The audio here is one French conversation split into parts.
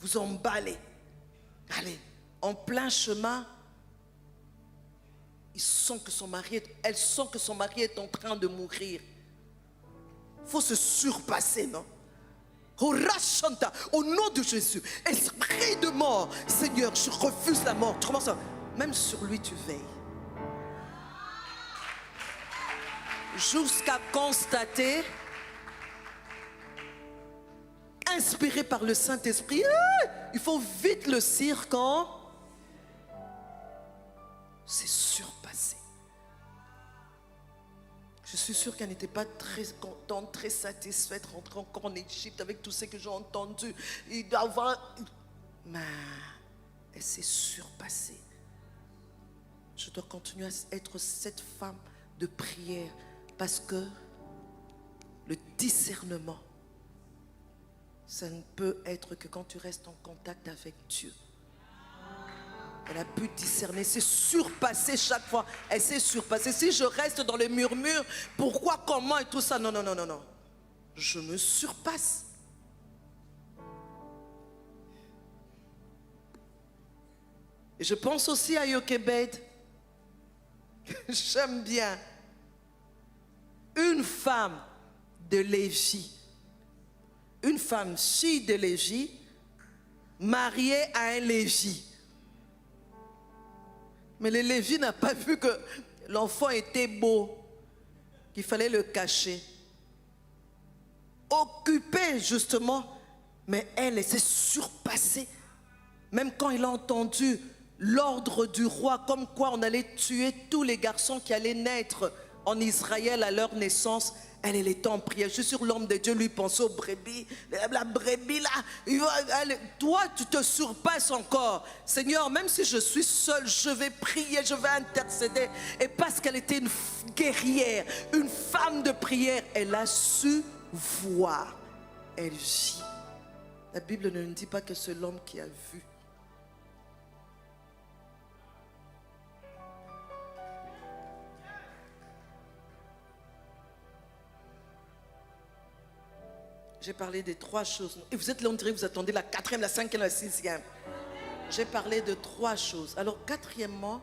vous emballez. Allez, en plein chemin, elle sent que son mari est en train de mourir. Il faut se surpasser, non? Au nom de Jésus, esprit de mort, Seigneur, je refuse la mort. Tu commences à... Même sur lui, tu veilles. Jusqu'à constater, inspiré par le Saint-Esprit, il faut vite le cire quand c'est surpassé. Je suis sûre qu'elle n'était pas très contente, très satisfaite, rentrer encore en Égypte avec tout ce que j'ai entendu. Il doit avoir... Mais elle s'est surpassée. Je dois continuer à être cette femme de prière parce que le discernement, ça ne peut être que quand tu restes en contact avec Dieu. Elle a pu discerner, s'est surpassée chaque fois. Elle s'est surpassée. Si je reste dans le murmure, pourquoi, comment et tout ça, non, non, non, non, non. Je me surpasse. Et je pense aussi à Jochebed. J'aime bien. Une femme de Lévi. Une femme fille de Lévi, mariée à un Lévi. Mais le Lévi n'a pas vu que l'enfant était beau, qu'il fallait le cacher. Occupée justement, mais elle s'est surpassée. Même quand il a entendu l'ordre du roi, comme quoi on allait tuer tous les garçons qui allaient naître en Israël à leur naissance, elle était en prière. Je suis sûr, l'homme de Dieu lui pensait aux brebis. La brebis là, toi tu te surpasses encore. Seigneur, même si je suis seule, je vais prier, je vais intercéder. Et parce qu'elle était une guerrière, une femme de prière, elle a su voir. Elle vit. La Bible ne nous dit pas que c'est l'homme qui a vu. J'ai parlé de 3 choses. Et vous êtes là, on dirait que vous attendez la 4e, la 5e, la 6e. J'ai parlé de 3 choses. Alors, 4e,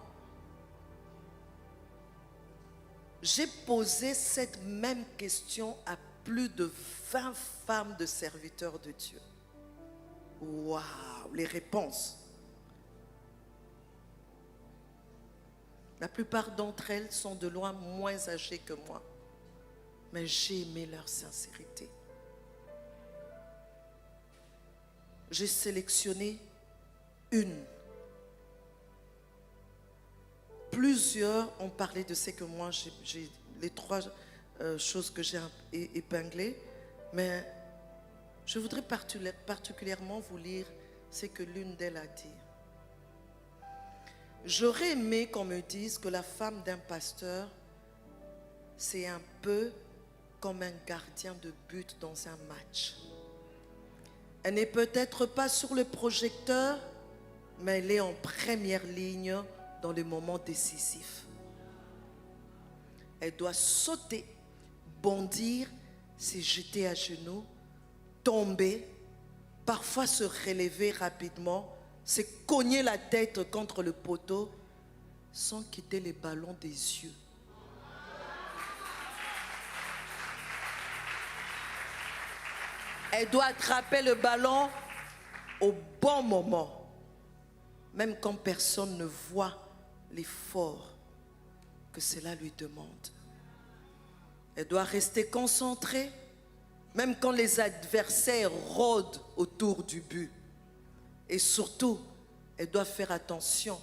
j'ai posé cette même question à plus de 20 femmes de serviteurs de Dieu. Waouh, les réponses. La plupart d'entre elles sont de loin moins âgées que moi. Mais j'ai aimé leur sincérité. J'ai sélectionné une. Plusieurs ont parlé de ce que moi, j'ai les 3 choses que j'ai épinglées, mais je voudrais particulièrement vous lire ce que l'une d'elles a dit. J'aurais aimé qu'on me dise que la femme d'un pasteur, c'est un peu comme un gardien de but dans un match. Elle n'est peut-être pas sur le projecteur, mais elle est en première ligne dans les moments décisifs. Elle doit sauter, bondir, se jeter à genoux, tomber, parfois se relever rapidement, se cogner la tête contre le poteau sans quitter les ballons des yeux. Elle doit attraper le ballon au bon moment, même quand personne ne voit l'effort que cela lui demande. Elle doit rester concentrée, même quand les adversaires rôdent autour du but. Et surtout, elle doit faire attention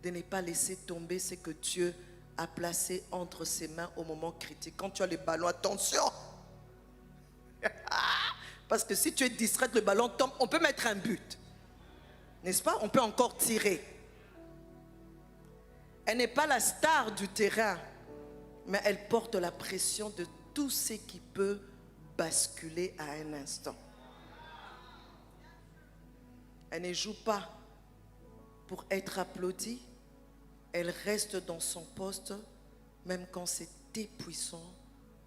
de ne pas laisser tomber ce que Dieu a placé entre ses mains au moment critique. Quand tu as le ballon, attention! Parce que si tu es distraite, le ballon tombe, on peut mettre un but. N'est-ce pas? On peut encore tirer. Elle n'est pas la star du terrain, mais elle porte la pression de tout ce qui peut basculer à un instant. Elle ne joue pas pour être applaudie. Elle reste dans son poste, même quand c'est épuisant,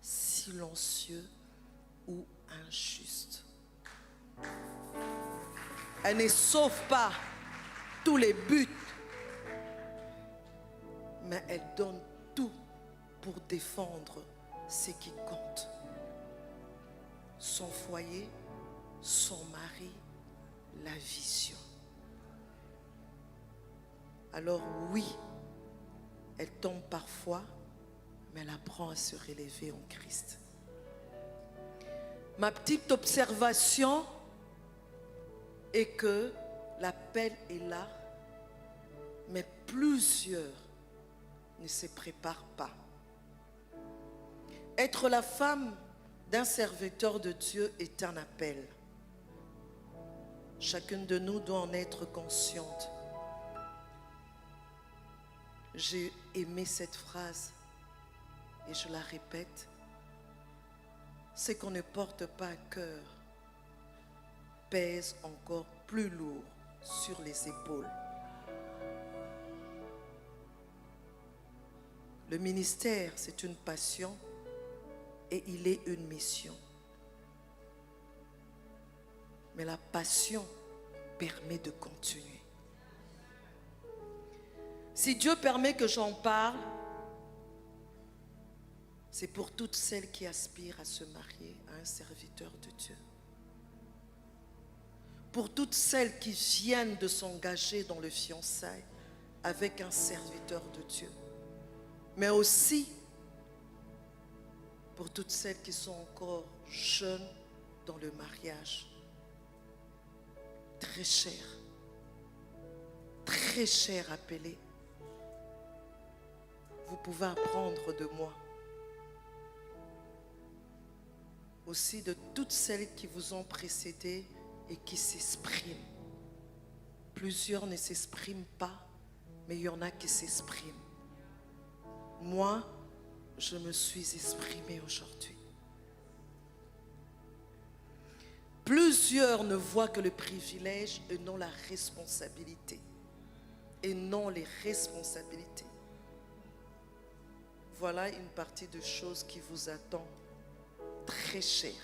silencieux ou injuste. Elle ne sauve pas tous les buts, mais elle donne tout pour défendre ce qui compte. Son foyer, son mari, la vision. Alors oui, elle tombe parfois, mais elle apprend à se relever en Christ. Ma petite observation est que l'appel est là, mais plusieurs ne se préparent pas. Être la femme d'un serviteur de Dieu est un appel. Chacune de nous doit en être consciente. J'ai aimé cette phrase et je la répète. Ce qu'on ne porte pas à cœur pèse encore plus lourd sur les épaules. Le ministère, c'est une passion et il est une mission. Mais la passion permet de continuer. Si Dieu permet que j'en parle, c'est pour toutes celles qui aspirent à se marier à un serviteur de Dieu. Pour toutes celles qui viennent de s'engager dans le fiançailles avec un serviteur de Dieu. Mais aussi pour toutes celles qui sont encore jeunes dans le mariage. Très cher appelé. Vous pouvez apprendre de moi. Aussi de toutes celles qui vous ont précédé et qui s'expriment. Plusieurs ne s'expriment pas, mais il y en a qui s'expriment. Moi, je me suis exprimée aujourd'hui. Plusieurs ne voient que le privilège et non la responsabilité. Et non les responsabilités. Voilà une partie de choses qui vous attend très cher.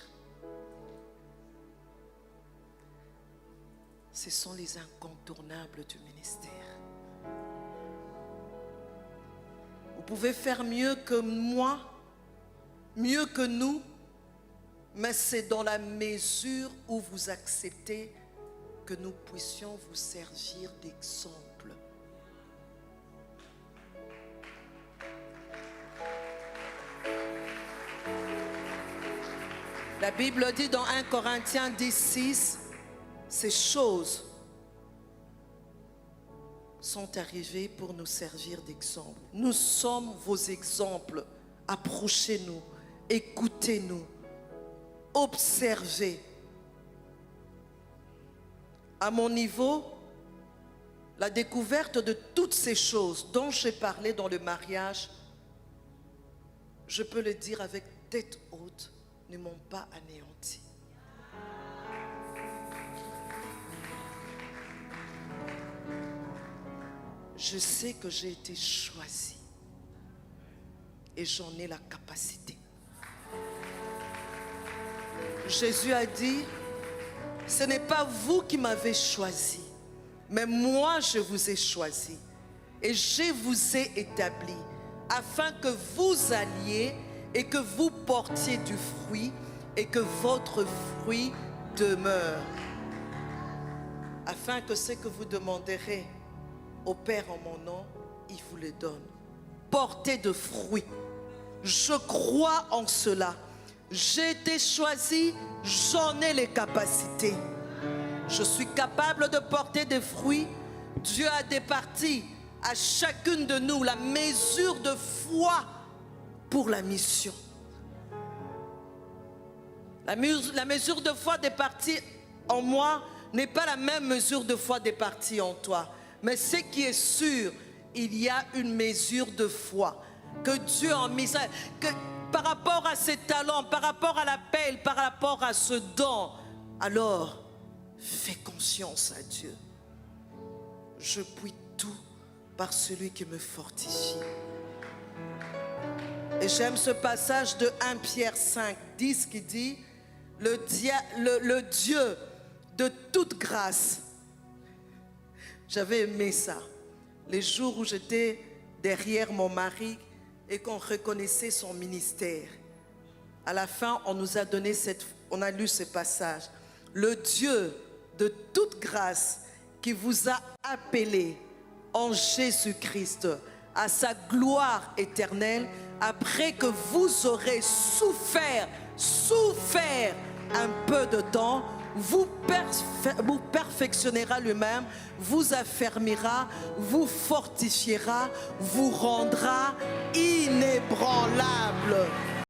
Ce sont les incontournables du ministère. Vous pouvez faire mieux que moi, mieux que nous, mais c'est dans la mesure où vous acceptez que nous puissions vous servir d'exemple. La Bible dit dans 1 Corinthiens 10:6, ces choses sont arrivées pour nous servir d'exemple. Nous sommes vos exemples. Approchez-nous, écoutez-nous, observez. À mon niveau, la découverte de toutes ces choses dont j'ai parlé dans le mariage, je peux le dire avec tête haute, ne m'ont pas anéanti. Je sais que j'ai été choisie et j'en ai la capacité. Jésus a dit, ce n'est pas vous qui m'avez choisi, mais moi je vous ai choisi et je vous ai établi afin que vous alliez et que vous portiez du fruit et que votre fruit demeure, afin que ce que vous demanderez au Père en mon nom, il vous le donne. Portez de fruits. Je crois en cela. J'ai été choisi, j'en ai les capacités. Je suis capable de porter des fruits. Dieu a départi à chacune de nous la mesure de foi pour la mission. La mesure de foi départie en moi n'est pas la même mesure de foi départie en toi. Mais ce qui est sûr, il y a une mesure de foi que Dieu a mise, que par rapport à ses talents, par rapport à l'appel, par rapport à ce don. Alors, fais confiance à Dieu. Je puis tout par celui qui me fortifie. Et j'aime ce passage de 1 Pierre 5, 10 qui dit, le Dieu de toute grâce J'avais aimé ça. Les jours où j'étais derrière mon mari et qu'on reconnaissait son ministère. À la fin, on nous a donné on a lu ce passage. Le Dieu de toute grâce qui vous a appelé en Jésus-Christ à sa gloire éternelle, après que vous aurez souffert un peu de temps, vous perfectionnera lui-même, vous affermira, vous fortifiera, vous rendra inébranlable.